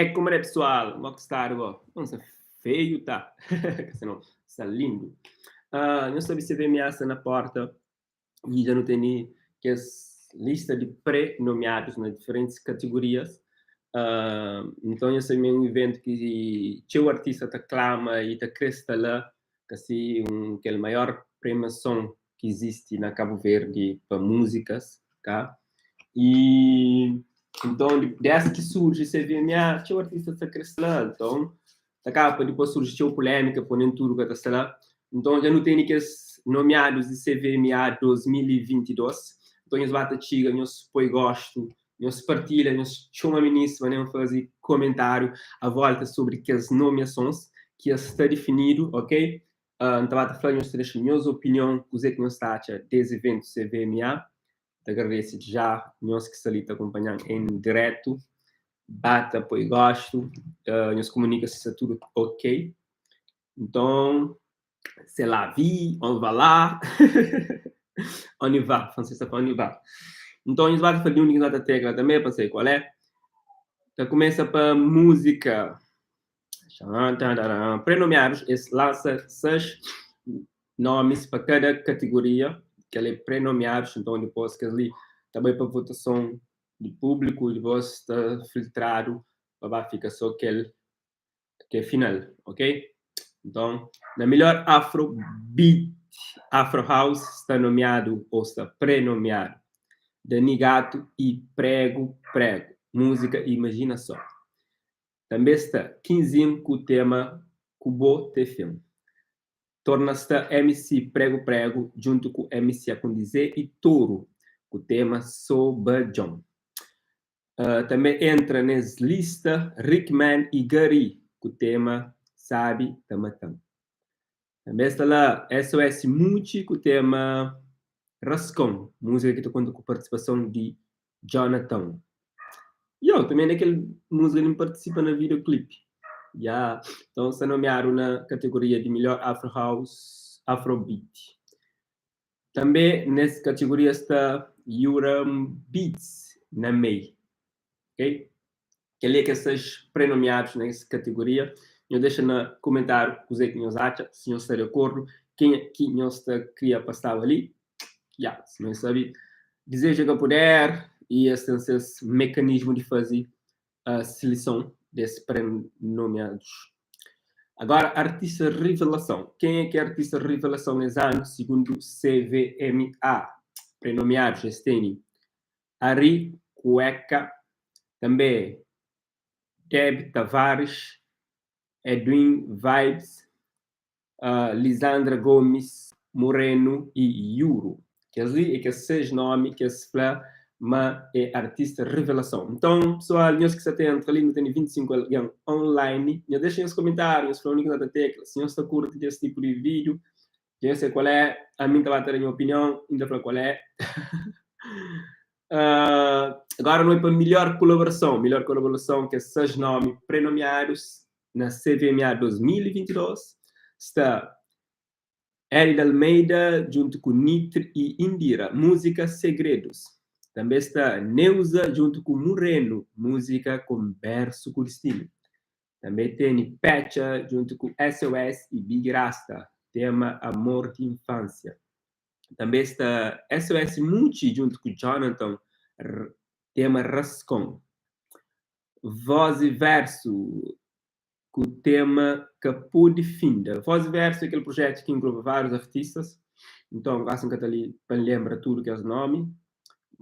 É como é pessoal, uma gostar, ó. Nossa, feio tá. Senão, está lindo. Não sabia se vê ameaça na porta e já não tem que as lista de pré-nomeados nas diferentes categorias. Então, esse é um evento que o artista te clama e te cresta lá, que assim, que é a maior premiação que existe na Cabo Verde para músicas, tá? E então, desde que surge CVMA, tinha o artista está crescendo, então, acaba depois surgiu polêmica, ponendo tudo que está lá. Então, já não tem que nomeados de CVMA 2022. Então, eles batem chiga, nós põe gosto, nós partilha, nós chama ministro, né, fazer comentário à volta sobre que as nomeações que está definido, ok? Então, a falar, nós deixa minha opinião, o que nós está desse evento CVMA. Te agradeço já, nós que estão ali te acompanhando em direto, bata, apoio, gosto, nos comunica se está tudo ok. Então, sei lá, on va lá, on y va, francês está on y va. Então, a gente vai fazer uma da tecla também, para sei qual é. Então, começa para música. Prenomeados, lança 6 nomes para cada categoria, que ele é prenomeados, então depois que ali também para votação de público, depois está filtrado, para ficar só aquele que é final, ok? Então, na melhor Afrobeat, Afro House está nomeado ou está pré-nomeado Dani Gato e Prego Prego, música Imagina Só. Também está 15 com o tema Cubo de Filme. Torna-se MC Prego Prego, junto com MC Acondizé e Touro, com o tema Sobajão. Também entra nessa lista Rickman e Gary, com o tema Sabe Tamatão. Também está lá SOS Muti, com o tema Rascão, música que está conta com participação de Jonathan. E eu também naquele música que participa no videoclipe. Yeah. Então, se nomearam na categoria de melhor Afro House, Afrobeat. Também nessa categoria está Yuram Beats, na MEI. Ok? Quem é que esses prenomeados nessa categoria? Eu deixo no comentário o que você acha, se não está de acordo, quem é que não está queria passar ali. Yeah, se não sabe, deseja que puder e esse mecanismo de fazer a seleção desses prenomeados. Agora, artista revelação. Quem é que é artista revelação nesse ano, segundo CVMA? Prenomeados, este Ari Cueca, também Deb Tavares, Edwin Vibes, Lisandra Gomes, Moreno e Yuro. Que ali é que esses nomes que se fala, mas é artista revelação. Então, pessoal, nós que você tem ali, não tem 25 alguém online, deixem os comentários, falando que da tecla, se não está curto desse tipo de vídeo, já sei qual é, a mim estava a ter a minha opinião, ainda para qual é. Agora não é para melhor colaboração que esses nomes prenomeados na CVMA 2022 está Hélida Almeida junto com Nitri e Indira, música Segredos. Também está Neuza junto com Moreno, música Converso com Destino. Também tem Pecha junto com SOS e Big Rasta, tema Amor de Infância. Também está SOS Muti junto com Jonathan, tema Rascon. Voz e Verso, com o tema Capô de Finda. Voz e Verso é aquele projeto que engloba vários artistas. Então, assim que ali lembra tudo que é o nome,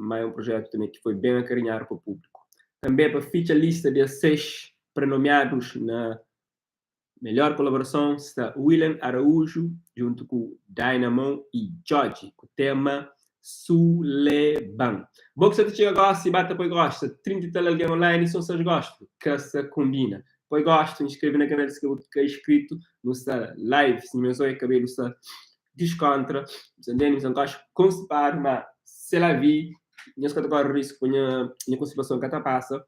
mas é um projeto também que foi bem acarinhado para o público. Também para a lista de 6 prenomeados na melhor colaboração está William Araújo, junto com Dynamo e George, com o tema Suleban. Bom que você chega gosta e bate apoio gosta. 30 e tal alguém online, só vocês gostam. Que se combina. Apoio gosta, inscreve na canal que é inscrito. No está live, se não é cabelo, está descontra. Se não gosta, constipar, mas se lá vi, não se agora risco com a constipação que está passa.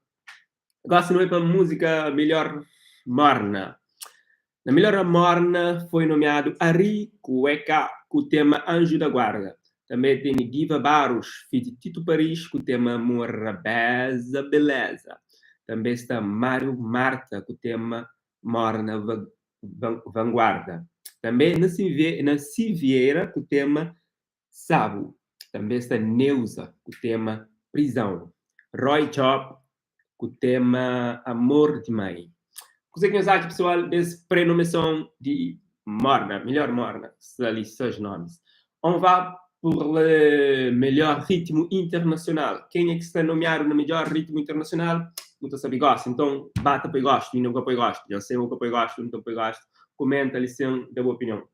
Gosto não é para música melhor morna. Na melhor morna foi nomeado Ari Cueca com o tema Anjo da Guarda. Também tem Diva Barros, filho de Tito Paris, com o tema Morabeza Beleza. Também está Mário Marta, com o tema Mora na Vanguarda. Também na Civieira, com o tema Sabo. Também está Neuza, com o tema Prisão. Roy Chop, com o tema Amor de Mãe. O que nós achamos, pessoal, dessa prenomeação de Morna, melhor Morna, se ali seus nomes. On va por o melhor ritmo internacional. Quem é que está nomeado no melhor ritmo internacional? Não sabe gosto. Então, bata para gosto, e não para gosto. Já sei o que eu gosto, não para gosto. Comenta ali sem da boa opinião.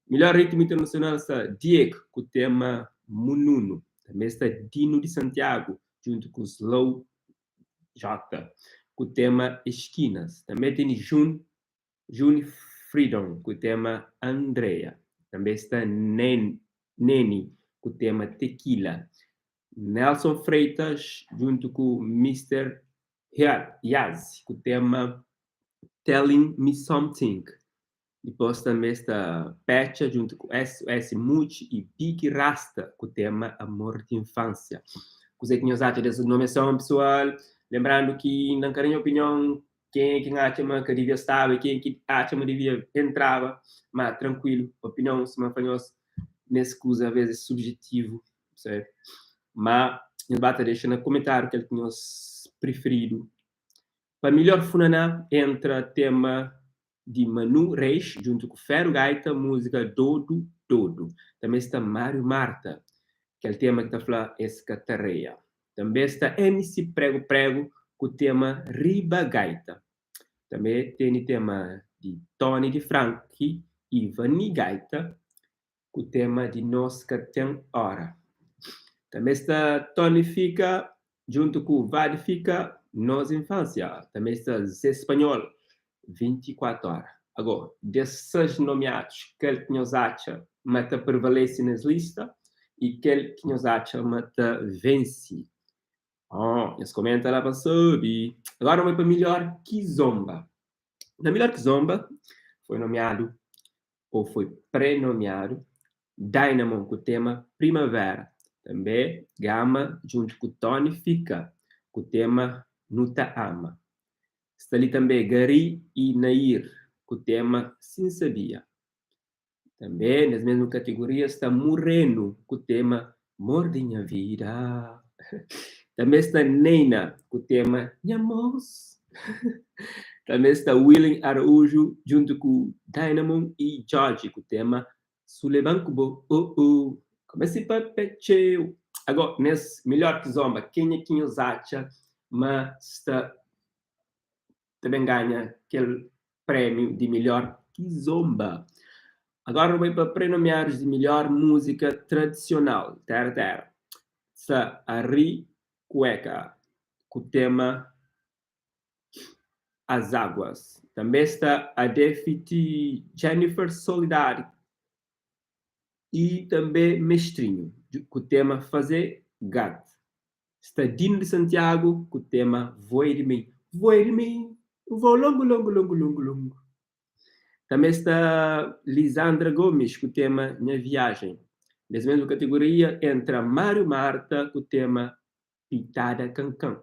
Melhor ritmo internacional está Diego, com o tema Mununo. Também está Dino de Santiago, junto com Slow J, com o tema Esquinas. Também tem June Freedom, com o tema Andrea. Também está Neni, com o tema Tequila. Nelson Freitas, junto com Mr. Yaz, com o tema Telling Me Something. Depois também está Pecha, junto com SOS Muti e Big Rasta, com o tema Amor de Infância. Coisa que nós achamos dessa nomeação, pessoal. Lembrando que, na minha opinião, quem acha que devia estar e quem acha que devia entrar, mas tranquilo, opinião, se manfanhos nesse coisa, às vezes, subjetivo, certo? Mas, nós bata deixa no comentário que é que nós preferido. Para melhor funaná, entra tema de Manu Reis, junto com Ferro Gaita, música Dodo Dodo. Também está Mário Marta, que é o tema que está falando Escatareia. Também está MC Prego Prego, com o tema Riba Gaita. Também tem o tema de Tony de Franchi e Vani Gaita, com o tema de Nós que tem hora. Também está Tony Fica, junto com Vade Fica, Nós Infância. Também está Zé Espanhol, 24 horas. Agora, desses nomeados, aquele que nós acha mata prevalece nas listas e aquele que nós acha mata vence. Eles comentam lá para subir. Agora vamos para melhor Kizomba. Na melhor Kizomba foi nomeado, ou foi pré-nomeado, Dynamo, com o tema Primavera. Também Gama, junto com Tony Fica, com o tema Nuta Ama. Está ali também Gari e Nair, com o tema Sim Sabia. Também, nas mesmas categorias, está Moreno, com o tema Mordinha Vida. Também está Neina, com o tema Nhamos. Também está Willing Araújo, junto com Dynamo e George, com o tema Sulebancubo. Como é que se agora, nesse melhor que zomba, quem é que nos acha, mas está também ganha aquele prêmio de melhor kizomba. Agora vou para prenomeados de melhor música tradicional. Terra. Está Ari Cueca, com o tema As Águas. Também está a Defiti Jennifer Solidari e também Mestrinho, com o tema Fazer Gato. Está Dino de Santiago, com o tema Voe de mim. Voe de mim. Vou longo. Também está Lisandra Gomes, com o tema Minha Viagem. Nessa mesma categoria, entra Mário Marta, com o tema Pitada Cancan.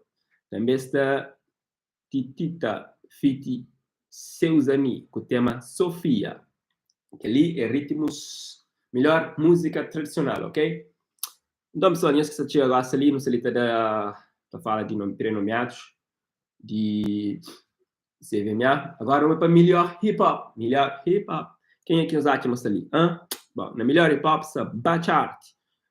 Também está Titita Fiti Seusani, com o tema Sofia. Que ali é ritmos, melhor música tradicional, ok? Então, pessoal, não esqueça de agora ali no salita da fala de prenomeados, de CVMA. Agora vamos para melhor hip-hop. Quem é que nos acha ali? Bom, na melhor hip-hop está Bachart,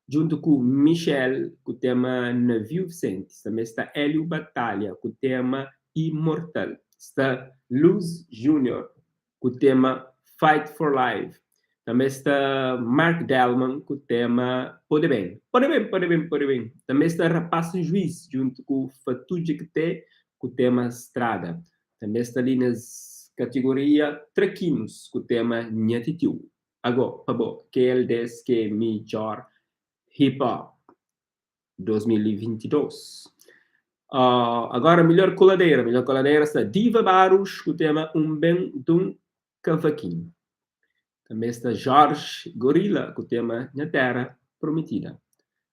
junto com Michel, com o tema Navio Vicente. Também está Hélio Batalha, com o tema Imortal. Está Luz Júnior, com o tema Fight for Life. Também está Mark Delman, com o tema Pode Bem. Também está Rapaço Juiz, junto com Fatuja Kete, com o tema Estrada. Também está ali nas categorias Traquinos, com o tema Nhatitiu. Agora, que é o que é melhor hip-hop 2022. Agora, melhor coladeira. Melhor coladeira está Diva Barros, com o tema Bem Dum Cavaquinho. Também está Jorge Gorila, com o tema Minha Terra Prometida.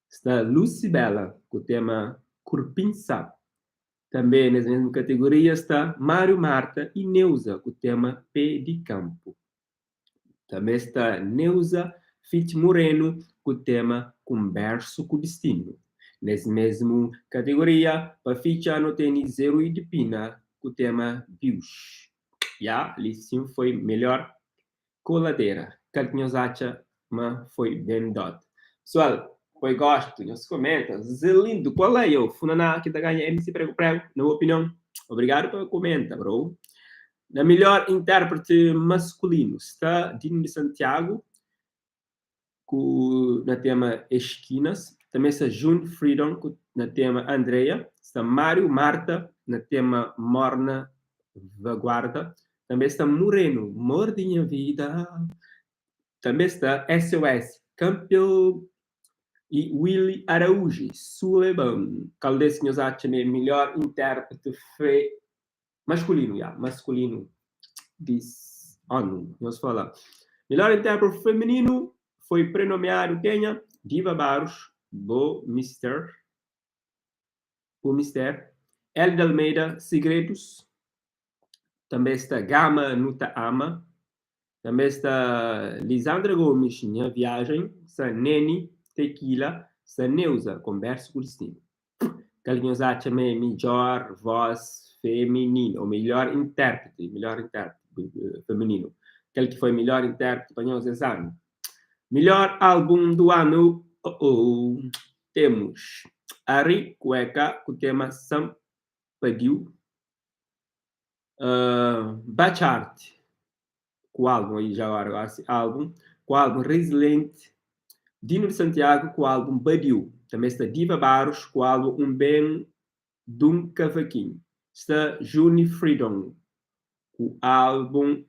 Está Lucibela, com o tema Curpinça. Também nessa mesma categoria está Mário Marta e Neuza, com o tema Pé de Campo. Também está Neuza Fit Moreno, com o tema Converso com o Destino. Nessa mesma categoria, para Fichano tem Zero e de Pina, com o tema Bius. Ali sim foi melhor coladeira. Calquinhosacha, mas foi bem dado. Pessoal, foi gosto, nos comenta. Zelindo, qual é o Funaná que tá ganhando MC Prego Prego, na minha opinião? Obrigado pela comenta, bro. Na melhor intérprete masculino está Dino de Santiago, na tema Esquinas. Também está June Freedom, na tema Andrea. Está Mário Marta, na tema Morna Vaguarda. Também está Moreno, Mordinha Vida. Também está SOS, Campeão. E Willy Araújo, Sullivan. Caldes que nos acha melhor intérprete foi masculino, masculino. Diz ONU, nós fala. Melhor intérprete feminino foi prenomeado Kenya, Diva Barros, Bo Mister. Elida Almeida, Segredos. Também está Gama Nuta Ama. Também está Lisandra Gomes, Minha Viagem. Está Neni, Tequila. Está Neuza, Converso com o Destino. Calguinhos acha melhor voz feminina, ou melhor intérprete feminino. Aquele que foi melhor intérprete para nós esse ano. Melhor álbum do ano, temos Ari Cueca, com o tema Sampadiu. Bachart, com o álbum aí já agora, com o álbum Resiliente. Dino de Santiago, com o álbum Badiu. Também está Diva Barros, com o álbum Um Bem Dum Cavaquinho. Está Juni Freedom, com o álbum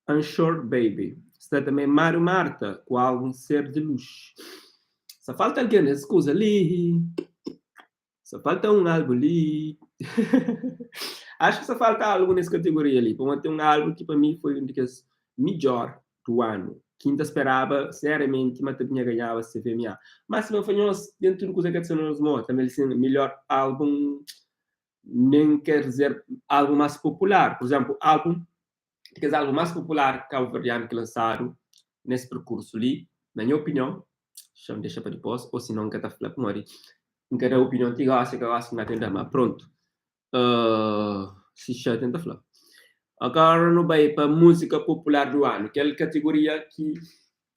Unsure Baby. Está também Mário Marta, com o álbum Ser de Luz. Só falta alguém nessa coisa ali. Só falta um álbum ali. Acho que só falta algo nessa categoria ali. Para ter um álbum que para mim foi um dos melhores do ano. Quinta esperava, seriamente, mas também ganhava CVMA. Mas se não foi dentro do que aconteceu nos também assim, melhor álbum, nem quer dizer álbum mais popular. Por exemplo, álbum mais popular cabo-verdiano que lançaram nesse percurso ali, na minha opinião, deixa para depois, ou se não, que está falando com ele. Em cada opinião, que eu acho que não atende, mas pronto. Se já tenta falar. Agora não vai para música popular do ano, que é a categoria que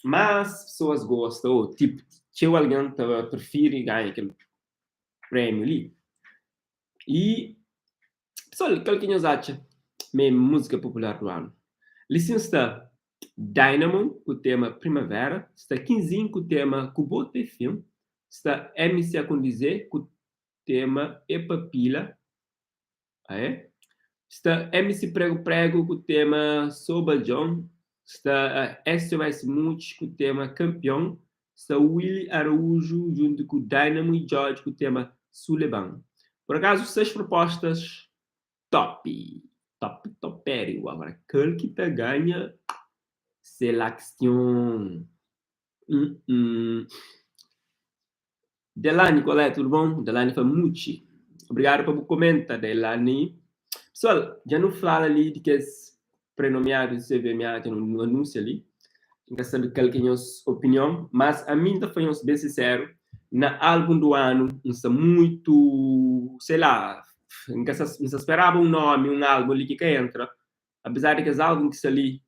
mais pessoas gostam, ou tipo, se alguém prefere ganhar aquele prêmio ali. E, pessoal, o que nós achamos mesmo música popular do ano? Licença está Dynamo, com o tema Primavera. Está 15 com o tema Cubote Film. Está MC Acondizer, com o tema Epapila. Está MC Prego Prego, com o tema Soba John. Está SOS Multi, com o tema Campeão. Está Willy Araújo, junto com Dynamo e George, com o tema Suleban. Por acaso, 6 propostas top. Topério. Agora, aquele que tá ganha seleção. Delane, qual é? Tudo bom? Delane Famucci. Obrigado por comentar, Delane. Pessoal, já não fala ali de que é prenomeado de CVMA, no anúncio ali. Não quer saber qual é a nossa opinião, mas a mim, foi bem sincero, na álbum do ano, não está muito, sei lá, não se esperava um nome, um álbum ali que entra. Apesar de que os álbuns que estão ali,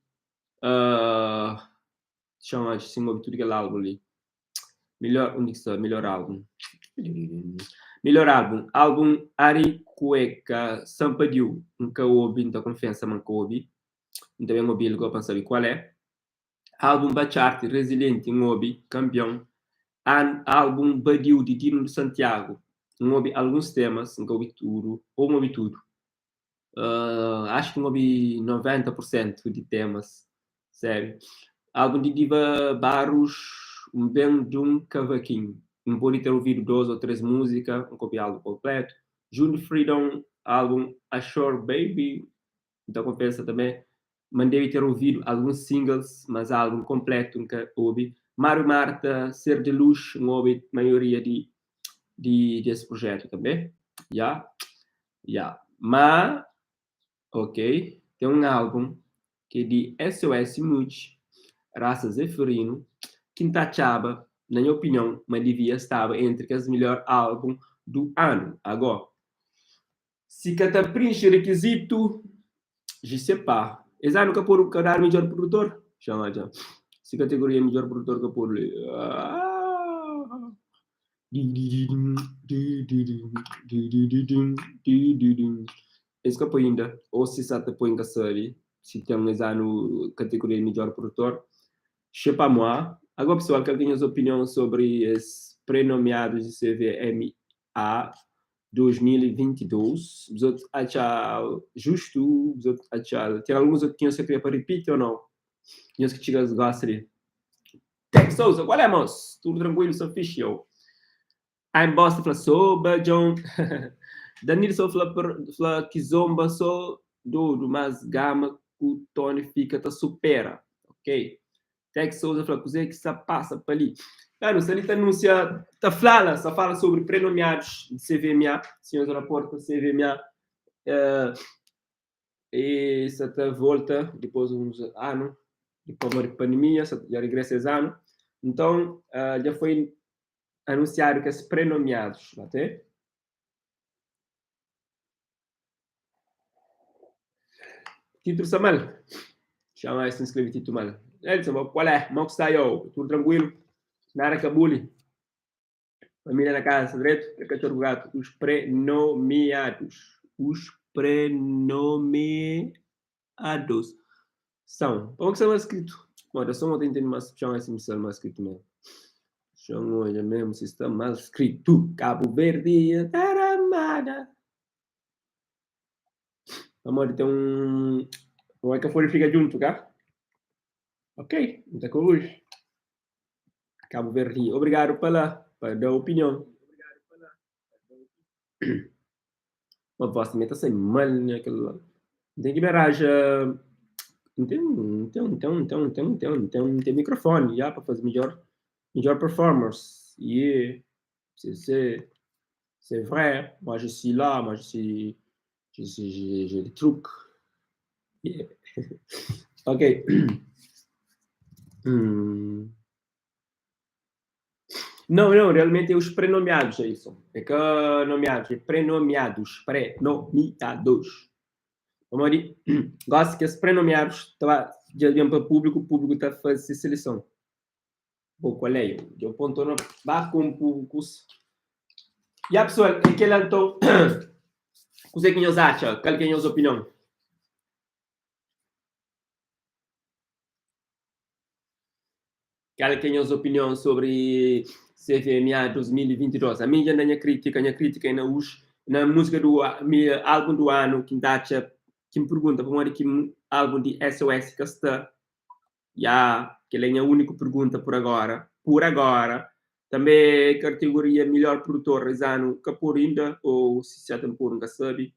chama de cima de tudo aquele álbum ali. Melhor álbum. Melhor álbum. Álbum Ari Cueca Sampadiu. Nunca ouvi, então confiança nunca ouvi. Então eu ouvi, eu para saber qual é. Álbum Bacharte, Resiliente, um ouvi, Campeão. Álbum Badiu, de Dino de Santiago. Não ouvi alguns temas, nunca ouvi tudo. Ou não ouvi tudo. Acho que não ouvi 90% de temas. Sério. Álbum de Diva Barros, Um Bem de um Cavaquinho. Não pode ter ouvido 2 ou 3 músicas, não copiei álbum completo. June Freedom, álbum Ashore Baby. Então compensa também. Mandei ter ouvido alguns singles, mas álbum completo nunca ouvi. Mário Marta, Ser de Luz, não ouvi a maioria desse projeto também. Yeah, yeah. Mas, ok, tem um álbum que é de SOS Much, Raça Zeferino, Quintachaba, na minha opinião, mas devia estar entre os melhores álbuns do ano. Agora, se cada preenche requisito, je sais pas. Eles nunca por cada melhor produtor? Chama já. Se categoria melhor produtor que por ali. Esse que põe ainda, ou se sata põe que série, se tem um no categoria melhor produtor, je sais pas moi. Agora, pessoal, que tem as opiniões sobre os pré-nomeados de CVMA 2022? Os outros acham justo? Os outros acham... Tem alguns outros que você queria para repetir ou não? E os que te gostam de... Tech Souza, qual é, moço? Tudo tranquilo, sou official. I'm Bosta, fala, soba, John. Danilo só fala que zomba só do mas gama o Tony fica, tá supera. Ok? Tech Souza fala, coisa que se passa para ali. Claro, se ele anuncia, só fala sobre pré-nomeados de CVMA, senhores da porta CVMA, e se volta depois de uns anos, depois da pandemia, já regressa esse ano. Então, já foi anunciado que os pré-nomeados, até? Título Samuel, chama esse inscreve Tito Mal. Edson, qual é? Como está eu? Tudo tranquilo? Nada cabule? Família na casa, direito? Que cachorro gato? Os pré-nomeados. Os pré-nomeados são. Como que são escrito? Olha, só não entendo mais, chama esse missal mais escrito mesmo. Chama olha mesmo, se está mal escrito. Cabo Verde, taramada. Vamos ter um... Como é que a folha fica junto, cá? Ok, muita coisa. Cabo Verde, obrigado pela opinião. Uma voz também está sem mal, né? Tem que beraja. Tem microfone já para fazer melhor performance. E c'est vrai. Moi, je suis là. Moi, j'ai des trucs. Yeah. Ok. Não, realmente é os pré-nomeados, é isso. É que nomeados, é pré-nomeados. Vamos ali. Gosto que os pré-nomeados já iam para o público está a fazer seleção. Bom, qual é? Eu ponto no barco com os... E a pessoa, é que ela então... O que vocês acham? Qual é a sua opinião? Qual é a sua opinião sobre CVMA 2022? A minha crítica é na música do álbum do ano, que me pergunta para que álbum de SOS que está, que ele é a única pergunta por agora. Também categoria melhor produtor ano que por ainda, ou se já tem por nunca sabe.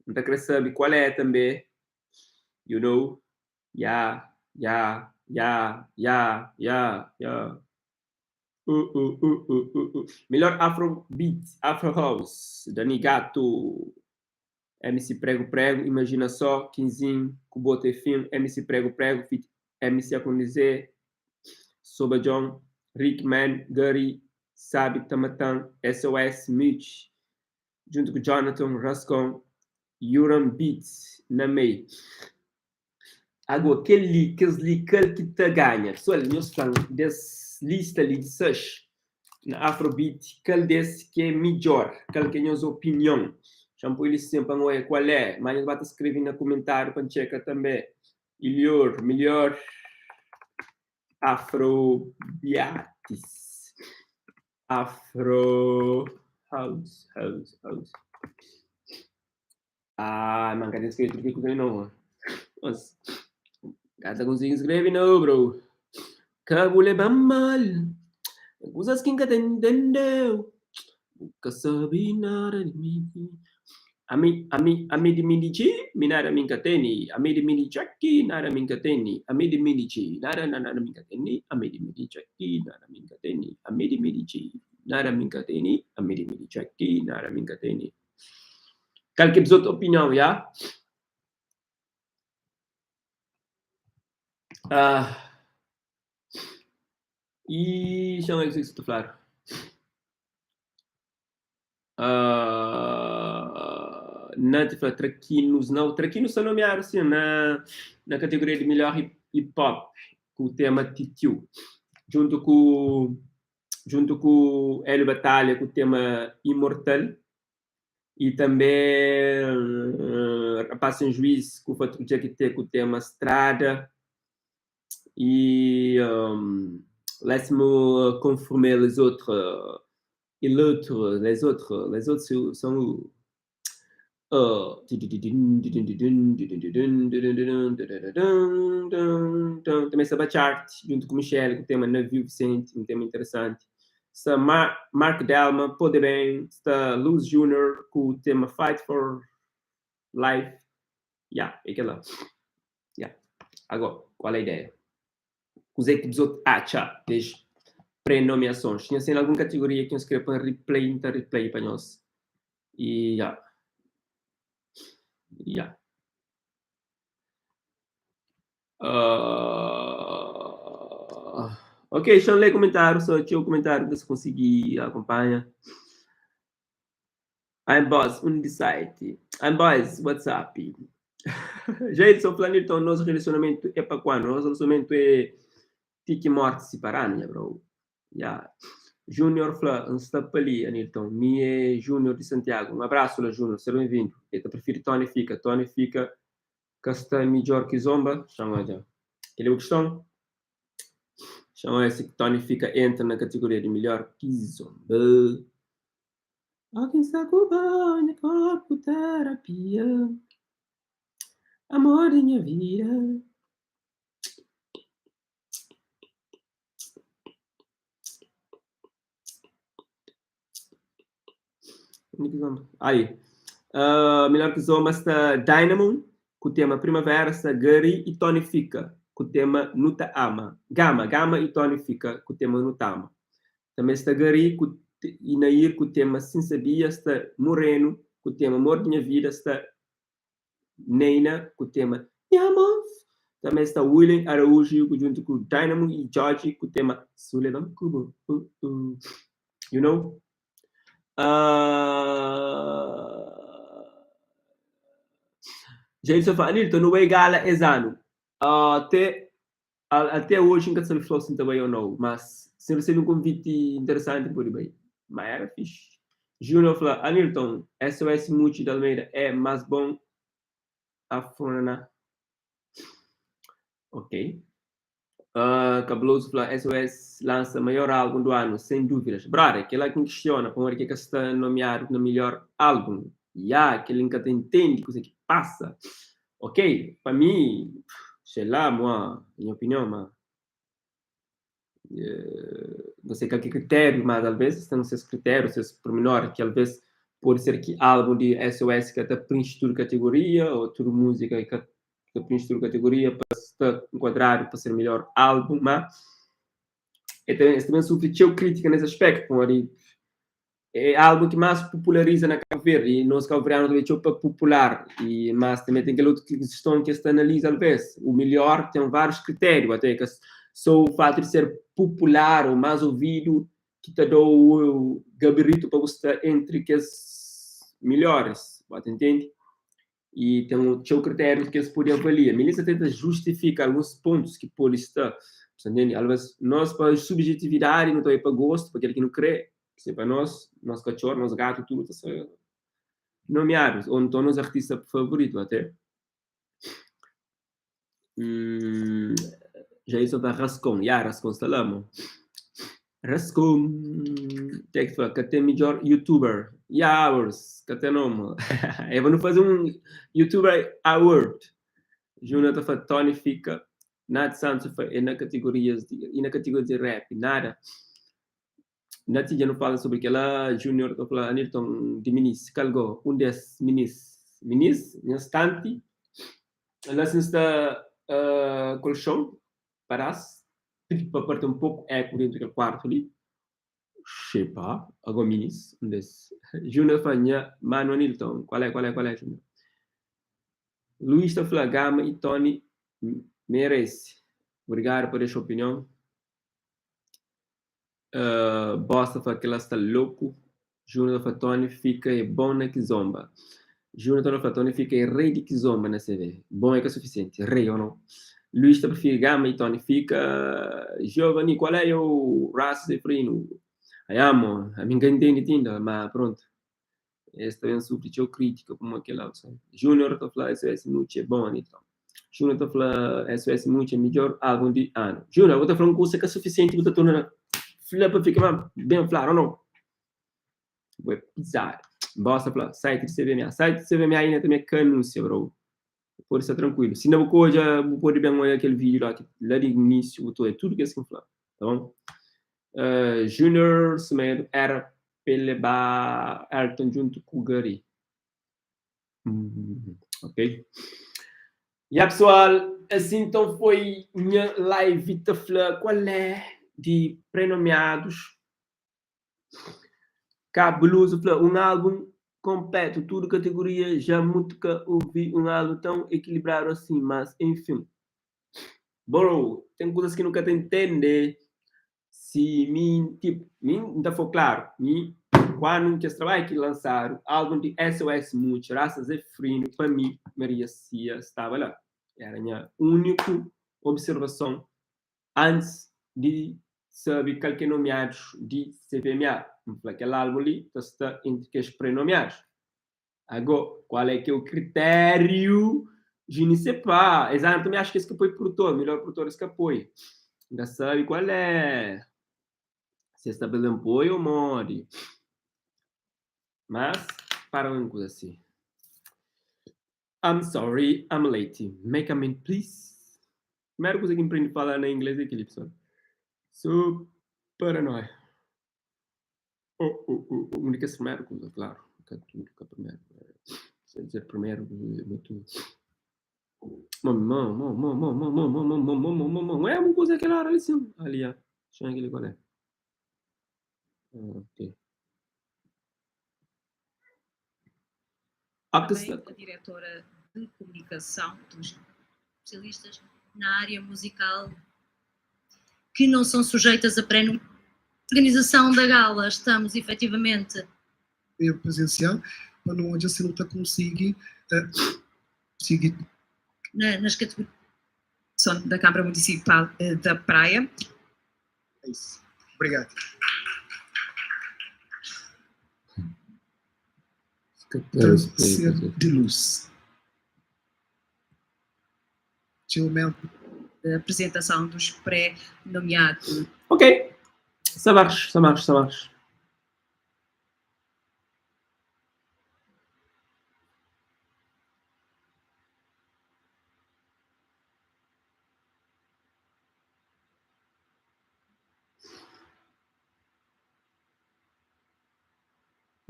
Não quer saber qual é também, you know, Melhor Afrobeat, Afro House, Dani Gato, MC Prego Prego, imagina só, Quinzinho, Kubote Film, MC Prego Prego, MC Aconizé, Soba John, Rickman, Gary, Sabi Tamatang, SOS Mitch, junto com Jonathan Rascon, Uran Beats, Namei. Agora, aquele que te ganha, só ali, nós falamos dessa lista ali de seis na Afrobeat, qual desse que é melhor, qual que é a nossa opinião. Champo ele sempre não é qual é, mas vai escrever no comentário para checar também. Melhor Afrobeats. Afro House. Mas cadê escrito aqui com não? Nossa. Cada consegue escrever não, bro. Cabule mal. Coisas que nunca entendeu. Nunca sabe nada de mim. Ami di minici, minara minkateni. Ami di minichaki, nara minkateni. Ami di minici, nara minkateni. Ami di minichaki, nara minkateni. Ami di minici, nada minha tem, a miri aqui, nada minha tem. Qualquer outra opinião, já? E chama isso que estou falar. Não te falar traquinos, não. Traquinos são nomeados assim, na categoria de melhor hip hop, com o tema Titio, junto com Hélio Batalha, com o tema Imortal, e também Rapaz Sem Juiz, com o Fatro Jaquete, com o tema Estrada, e laisse-me confirmer les autres. Et l'autre, les autres sont também está a chart, junto com o Michel, com o tema Navio Vicente, um tema interessante. Está Mark Delma, pode bem. Está Luz Junior, com o tema Fight for Life. É aquela. Agora, qual é a ideia? Os equipes acham, desde pré-nomeações. Tinha sido alguma categoria que eu escrevi para replay para nós. E ok, deixa eu ler comentários. Só tinha um comentário que se conseguir acompanhar. I'm boss, site. I'm boss, WhatsApp. Gente, só falando então, nosso relacionamento é para quando? Nosso relacionamento é tique morte separado, né, bro? Júnior Flá, está para ali, Anilton. Mie Júnior de Santiago. Um abraço, lá, Júnior. Seja bem-vindo. Eu prefiro Tony Fica. Tony Fica, que está melhor que Zomba. Chama já. Ele é o questão. Chama esse que Tony Fica entra na categoria de melhor que Zomba. Alguém está com banho, corpo, terapia. Amor em minha vida. Aí. Melhor que Zomba está Dynamo, com o tema Primavera, está Gary e Tony Fica, com o tema Nuta Ama. Gama e Tony Fica, com o tema Nuta Ama. Também está Gary e Nair, com o tema Sim Sabia, está Moreno, com o tema Amor de Minha Vida, está Neina, com o tema Yamos. Também está William Araújo, junto com Dynamo e George, com o tema Soledad Cubo. You know? Gente, só fala, Nilton, não é gala esse ano. Até hoje nunca sabe se também ou não, mas se receber um convite interessante, por bem. Mas era fixe. Júnior fala, Anilton, SOS Muti da Almeida é mais bom a Furana. Ok. Cabeloso fala, SOS lança maior álbum do ano, sem dúvidas. Brother, aquela que questiona, como é que está nomeado no melhor álbum. Aquele nunca entende o que passa. Ok, para mim, sei lá, minha opinião, mas não sei qual critério, mas às vezes estão esses critérios, esses pormenores, que às vezes pode ser que álbum de SOS que até preenche toda categoria, ou toda música que preenche toda categoria para estar enquadrado para ser melhor álbum, mas também sofreu crítica nesse aspecto, é algo que mais populariza na Cabo Verde, e nós Cabo Verde também é para popular, mas também tem aquela outra questão que se analisa às vezes. O melhor tem vários critérios, até que só o fato de ser popular ou mais ouvido que te dá o gabarito para você estar entre os melhores, você entende? E tem um critério que se pode avaliar. A Melissa tenta justificar alguns pontos que pode estar, você entende? Às vezes, nós, para subjetividade, não estou para gosto, para aquele que não crê, que para nós cachorro, nós gato, tudo está nomeados, ou então nos artistas favoritos até. Já isso para Rascon, Rascon está lá, mano. Rascon, tem que ter melhor youtuber, hours, que até não, eu vou fazer um youtuber award. Jonathan foi Tony Fica, Nath Santos foi na categoria de rap, nada. Nath já não fala sobre aquela Junior, tô falando Anilton de Minis, calgo, das Minis, no instante, ela está colchão, para partir um pouco eco dentro do quarto ali. Sei pas, agora minis, Júnior Fanha, Mano Nilton, qual é, Júnior? Luís da Flagama e Tony merece. Obrigado por essa opinião. Bosta foi que ela está louco. Júnior Fatoni fica bom na Kizomba. Júnior Fatoni fica rei de Kizomba na CV. Bom é que é suficiente, rei ou não. Luís da prefere Gama e Tony fica. Giovanni, qual é o raça de frino? Amo, a mim entende tinda, mas pronto. Esta é uma super crítica como aquela. Júnior está falando SOS muito bom, então. Júnior está falando SOS muito melhor álbum de ano. Júnior, você falando coisa que é suficiente, você torna flapa fica bem claro ou não? Vai pisar. Bosta falar, site de CVMA. Site de CVMA ainda também é canúncia, bro. Pode estar tranquilo. Se não vou já pode bem olhar aquele vídeo lá, que lá de início, é tudo que é assim falar. Tá bom? Junior Semedo era Peleba Ayrton junto com o Gary. Ok. E aí, pessoal, assim então foi minha live de falar qual é de prenomeados. Cabeloso, um álbum completo, tudo categoria, já nunca ouvi um álbum tão equilibrado assim, mas enfim. Bro, tem coisas que nunca te entender. Se mim, tipo, mim ainda foi claro, mim, quando que trabalho que lançaram álbum de SOS Muito, graças a Frino, para mim, Maria Cia estava lá. Era a minha única observação antes de saber qualquer nomeados de CVMA. Aquele álbum ali está entre os prenomeados. Agora, qual é que é o critério? Je ne sais pas. Exato, também acho que esse que foi produtor, melhor produtor esse que apoia. Ainda sabe qual é. Se está pelo apoio ou more. Mas, para uma coisa assim. I'm sorry, I'm late. Make a minute, please. Primeira coisa que me aprende a falar em inglês é aquele, pessoal. So, paranoia. Única primeira coisa, claro. Que primeiro. Se dizer primeiro, muito. É uma coisa aquela hora assim. Ali, ó. Deixa eu ver aquele qual é. Ok. A diretora de comunicação dos especialistas na área musical que não são sujeitas a pré-organização da gala. Estamos efetivamente presencial, mas não onde você não está conseguindo nas categorias da Câmara Municipal da Praia. É isso. Obrigado. Ser de luz. Da apresentação dos pré-nomeados. Ok. Ça marche.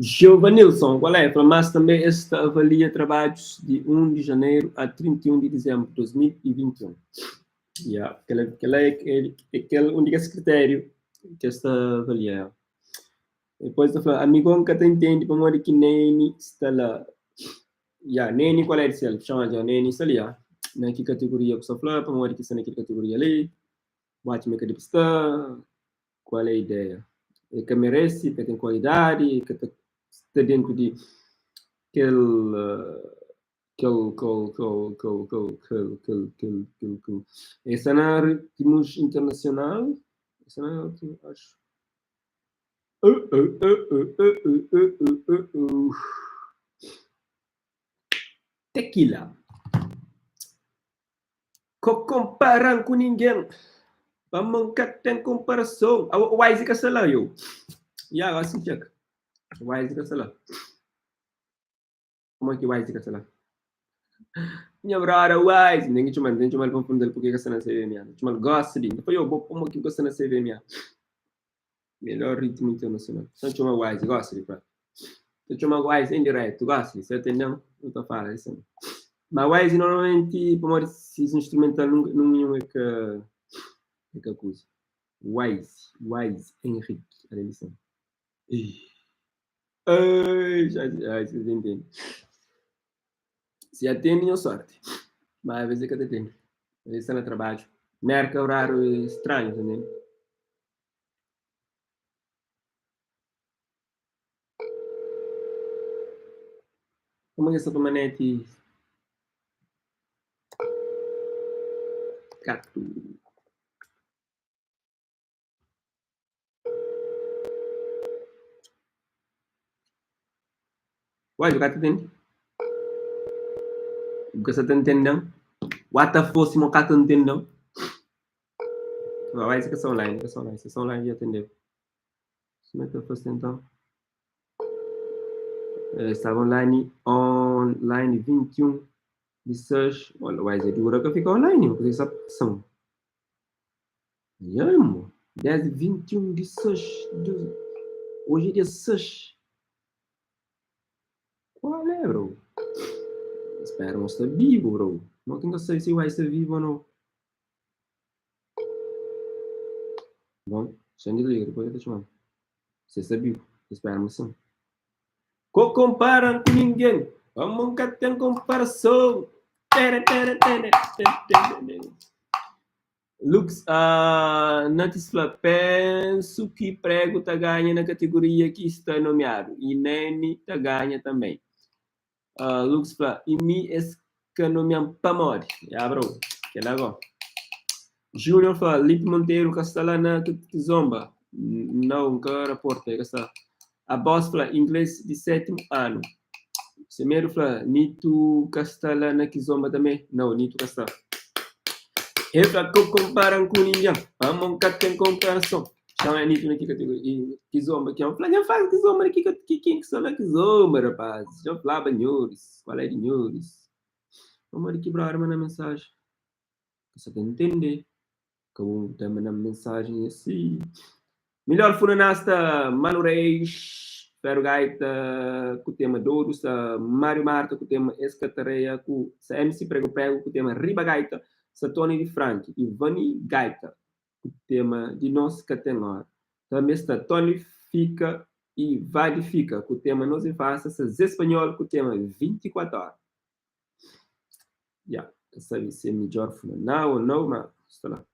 Giovanilson, qual é? Mas também esta avalia trabalhos de 1 de janeiro a 31 de dezembro de 2021. Aquele é aquele único critério que esta avalia. Depois eu falo, amigo, nunca te entende para morrer que Nene está lá. Nene, qual é esse? Ele chama de Nene, está ali. Na que categoria que você fala, para morrer que está naquela categoria ali. Bate-me que está. Qual é a ideia? É que merece, que tem qualidade, que está dentro de aquele cenário internacional, acho. Tequila. Comparam com ninguém. Vamos que tem comparação. O Wise que sei lá eu. Assim check. O Wise que sei lá. Como é que o Wise que sei lá? Minha brother, Wise. Ninguém te manda confundir porque que você não sei minha. Te manda Gosling. Depois eu vou como que você não sei minha. Melhor ritmo internacional. Só te chama Wise, Gosling, pá. Te chama Wise indireto, Gosling. Você entendeu? Não tô falando isso. Mas Wise normalmente, para esse instrumental não é que coisa. Wise Henrique, a edição. Ai, vocês entendem. Se atendem, sorte. Mas às vezes é que atendem. Às vezes está no trabalho. Merca horário estranho, entendeu? Como é que essa permanente? Gato. Uai, o gato tem. Você está entendendo? What the fuck, se o gato não entendeu? Vai ser que são online, se são online já atendeu. Como é que eu faço então? Estava online 21 de 6. Olha, vai ser dura que eu fico online, porque essa são. Amo. 10 e 21 de 6. Hoje é dia 6. Qual é, bro? Espero não estar vivo, bro. Não tenho certeza se vai ser vivo ou não. Bom, deixa eu desligar, depois eu te chamando. Você está vivo. Espero sim. Comparam com ninguém. Vamos nunca ter comparação. Lux, Natis fala, penso que Prego tá ganha na categoria que está nomeado. E Nene tá ganha também. Lux fala, e me escanomiam pamori. Bro, que legal. Júnior fala, Lipe Monteiro, Castelana, Zomba. Não, que reporta, a boss fala, inglês de 7º ano. Semeiro fala, Nito Castelana, Kizomba também. Não, Nito Castelana. Eu falo, comparam com ninguém. Vamos nunca ter comparação. Chama Nito na categoria. Kizomba, que é um fala, já faz Kizomba aqui, quem que são na Kizomba, rapaz? Já falava, Nhures, qual é de Nhures? Vamos quebrar uma mensagem. Você tem que entender. Com também na mensagem assim. Melhor furanasta, Mano Reis, Ferro Gaita, com o tema Douros, Mário Marta, com o tema Escatareia, com MC Prego Prego, com o tema Riba Gaita, Tony de Frank, e Vani Gaita, com o tema de Nós Catenor. Também está Tony Fica e Vale Fica, com o tema Nós e Faça, Zé Espanhol, com o tema 24 horas. Já, sabe se é melhor furanal ou não, mas está lá.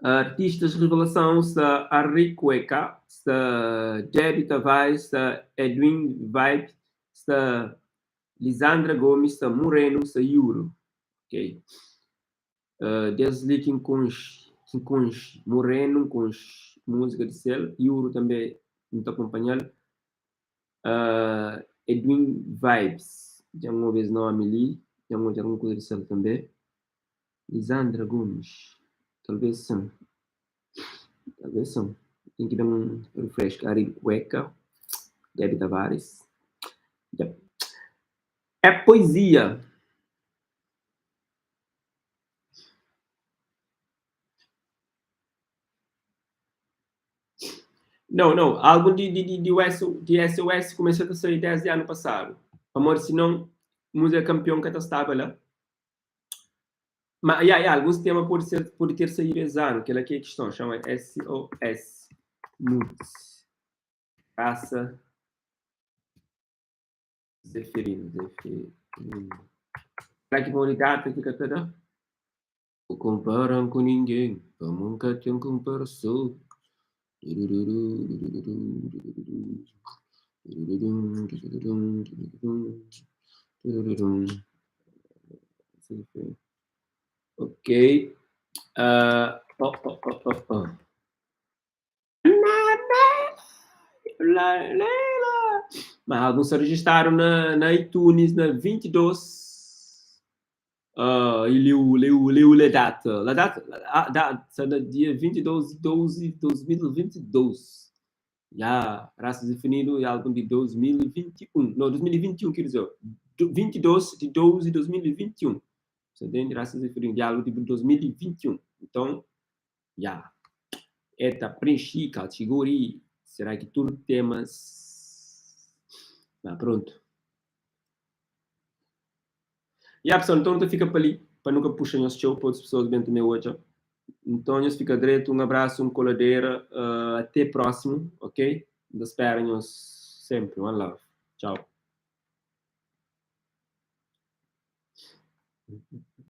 Artistas revelação está Harry Cueca, está Debbie Tavares, está Edwin Vibe, está Lisandra Gomes, está Moreno, está Yuro. Ok. Desde quem com Moreno, com música de céu, Yuro também está acompanhando. Edwin Vibes, já uma vez não ali, já alguma coisa de céu também. Lisandra Gomes, talvez sim. Talvez sim. Tem que dar um refresh. Ari Cueca, Debbie Tavares. Yep. É poesia. Não. Álbum de SOS começou a sair desde ano passado. Amor, se não, música campeão que estava lá. Mas, alguns temas podem ter saído esse ano, que é a questão, chama SOS. Moods. Caça. Zeferino. Será que vão ligar para que cada? Não comparam com ninguém, nunca tem comparação. Ok. Mas alguns se registraram na iTunes na 22. E leu a data será dia 22/12/2022. Já, raças definido, álbum de 2021. Não, 2021, quer dizer, 22/12/2021. Você tem raças definido, de álbum de 2021. Então, já. Eta preenchi categoria. Será que tudo temas? Pronto. E a pessoa, então, fica para ali, para nunca puxar nosso show, para as pessoas bem também hoje. Então, fica direito, um abraço, um coladeira, até próximo, ok? Espero-nos sempre. One love. Tchau.